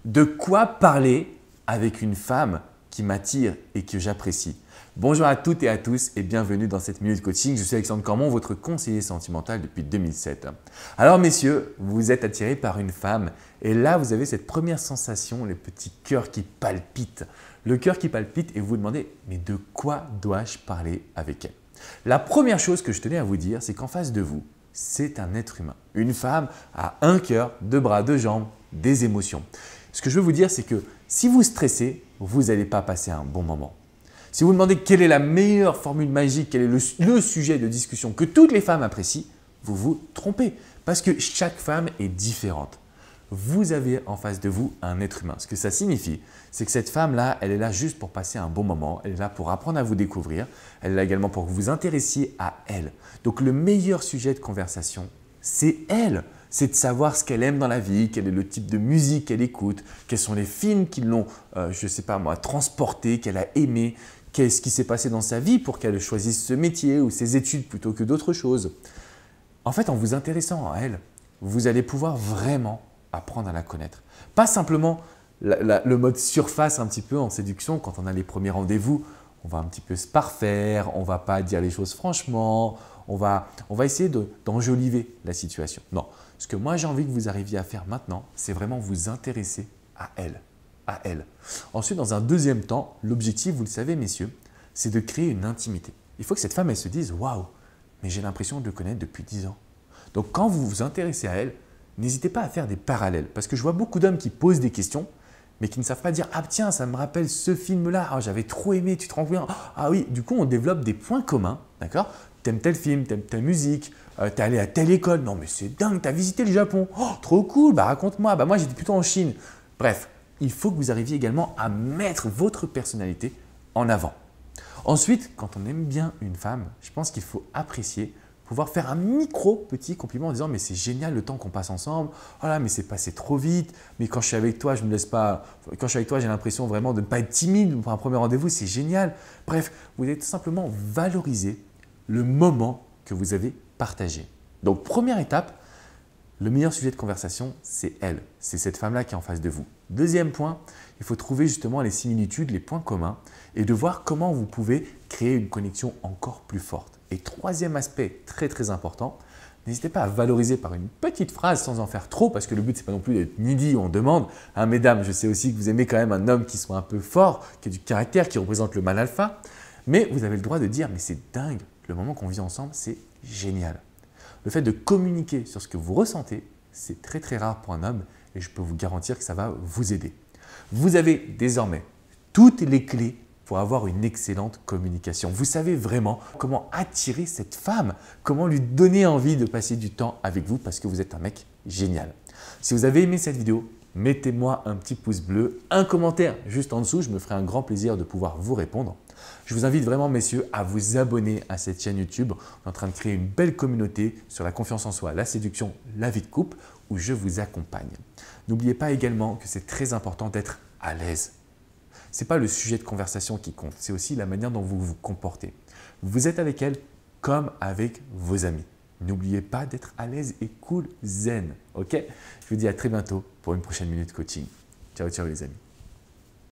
De quoi parler avec une femme qui m'attire et que j'apprécie? Bonjour à toutes et à tous et bienvenue dans cette minute coaching. Je suis Alexandre Cormon, votre conseiller sentimental depuis 2007. Alors messieurs, vous êtes attirés par une femme et là vous avez cette première sensation, les petits cœurs qui palpitent. Le cœur qui palpite et vous vous demandez mais de quoi dois-je parler avec elle? La première chose que je tenais à vous dire, c'est qu'en face de vous, c'est un être humain. Une femme a un cœur, deux bras, deux jambes, des émotions. Ce que je veux vous dire, c'est que si vous stressez, vous n'allez pas passer un bon moment. Si vous vous demandez quelle est la meilleure formule magique, quel est le sujet de discussion que toutes les femmes apprécient, vous vous trompez parce que chaque femme est différente. Vous avez en face de vous un être humain. Ce que ça signifie, c'est que cette femme-là, elle est là juste pour passer un bon moment, elle est là pour apprendre à vous découvrir, elle est là également pour que vous vous intéressiez à elle. Donc le meilleur sujet de conversation, c'est elle. C'est de savoir ce qu'elle aime dans la vie, quel est le type de musique qu'elle écoute, quels sont les films qui l'ont, je ne sais pas moi, transporté, qu'elle a aimé, qu'est-ce qui s'est passé dans sa vie pour qu'elle choisisse ce métier ou ses études plutôt que d'autres choses. En fait, en vous intéressant à elle, vous allez pouvoir vraiment apprendre à la connaître. Pas simplement le mode surface un petit peu en séduction, quand on a les premiers rendez-vous, on va un petit peu se parfaire, on ne va pas dire les choses franchement, on va essayer d'enjoliver la situation. Non, ce que moi j'ai envie que vous arriviez à faire maintenant, c'est vraiment vous intéresser à elle. Ensuite, dans un deuxième temps, l'objectif, vous le savez messieurs, c'est de créer une intimité. Il faut que cette femme, elle se dise « Waouh, mais j'ai l'impression de le connaître depuis 10 ans ». Donc quand vous vous intéressez à elle, n'hésitez pas à faire des parallèles parce que je vois beaucoup d'hommes qui posent des questions mais qui ne savent pas dire « Ah tiens, ça me rappelle ce film-là, ah, j'avais trop aimé, tu te rends compte ?» Ah oui, du coup on développe des points communs, d'accord? T'aimes tel film, t'aimes telle musique, t'es allé à telle école, non mais c'est dingue, t'as visité le Japon, oh trop cool, bah raconte-moi, bah moi j'étais plutôt en Chine. Bref, il faut que vous arriviez également à mettre votre personnalité en avant. Ensuite, quand on aime bien une femme, je pense qu'il faut apprécier pouvoir faire un petit compliment en disant mais c'est génial le temps qu'on passe ensemble, oh là mais c'est passé trop vite, mais quand je suis avec toi je me laisse pas, quand je suis avec toi j'ai l'impression vraiment de ne pas être timide pour un premier rendez-vous, c'est génial. Bref, vous allez tout simplement valoriser le moment que vous avez partagé. Donc première étape, le meilleur sujet de conversation c'est elle, c'est cette femme-là qui est en face de vous. Deuxième point, il faut trouver justement les similitudes, les points communs et de voir comment vous pouvez créer une connexion encore plus forte. Et troisième aspect très important, n'hésitez pas à valoriser par une petite phrase sans en faire trop parce que le but, ce n'est pas non plus d'être needy ou on demande. Hein, mesdames, je sais aussi que vous aimez quand même un homme qui soit un peu fort, qui ait du caractère, qui représente le mâle alpha. Mais vous avez le droit de dire « mais c'est dingue, le moment qu'on vit ensemble, c'est génial ». Le fait de communiquer sur ce que vous ressentez, c'est très rare pour un homme et je peux vous garantir que ça va vous aider. Vous avez désormais toutes les clés pour avoir une excellente communication. Vous savez vraiment comment attirer cette femme, comment lui donner envie de passer du temps avec vous parce que vous êtes un mec génial. Si vous avez aimé cette vidéo, mettez-moi un petit pouce bleu, un commentaire juste en dessous, je me ferai un grand plaisir de pouvoir vous répondre. Je vous invite vraiment messieurs à vous abonner à cette chaîne YouTube. On est en train de créer une belle communauté sur la confiance en soi, la séduction, la vie de couple où je vous accompagne. N'oubliez pas également que c'est très important d'être à l'aise. Ce n'est pas le sujet de conversation qui compte, c'est aussi la manière dont vous vous comportez. Vous êtes avec elle comme avec vos amis. N'oubliez pas d'être à l'aise et cool, zen. Ok? Je vous dis à très bientôt pour une prochaine minute coaching. Ciao les amis.